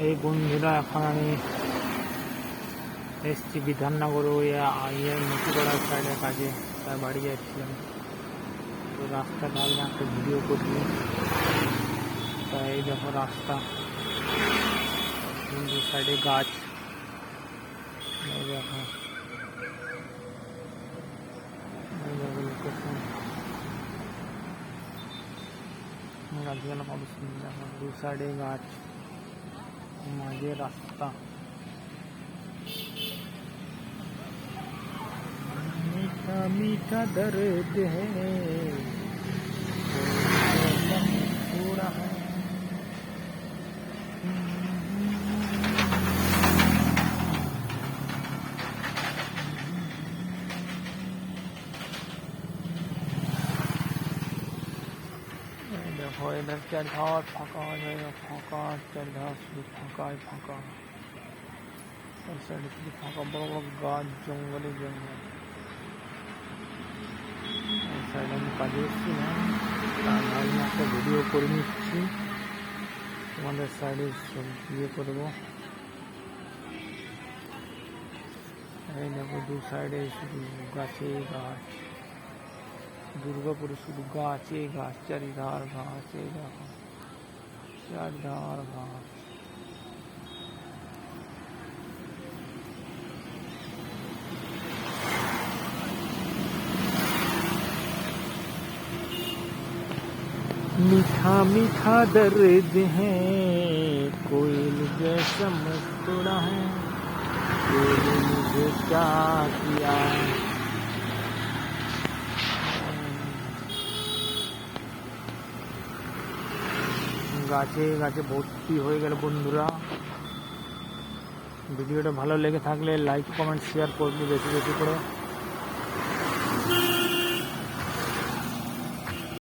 এই বন্ধুরা, এখন আমি এসছি বিধাননগর ওই নতুপাড়ার সাইডের কাজে, তার বাড়ি যাচ্ছিলাম। তো রাস্তা ঢাল না একটা ভিডিও করবি, তাই এই দেখো রাস্তা, দু সাইডে গাছ, এই দেখো লোকেশন, গাছগুলো কত সুন্দর, দেখো দু সাইডে গাছ, মাঝে রাস্তা। मीठा मीठा दर्द है थोड़ा है। देखो इधर चारधार फाँका हो जाएगा, फाँका चारधार शुरू फाँका ही फाँका, और साइड शुरू फाँका, बड़ा बड़ा गाछ जंगल ही जंगल। সাইডে আমি কাজে এসেছি না, তার ভাবলাম একটা ভিডিও করে নিচ্ছি, তোমাদের সাইডে সব ইয়ে করবো। এই দেখো দু সাইডে শুধু গাছে গাছ, দুর্গাপুরে শুধু গাছে গাছ, চারিধার গাছ, এই দেখো চারধার গাছ। मीठा मीठा दर्द है, कोयल जैसा मुस्कुरा है, तेरे मुझे क्या किया। গাছে গাছে ভর্তি হয়ে গেল বন্ধুরা। ভিডিওটা ভালো লেগে থাকলে লাইক কমেন্ট শেয়ার করবে বেশি বেশি করে।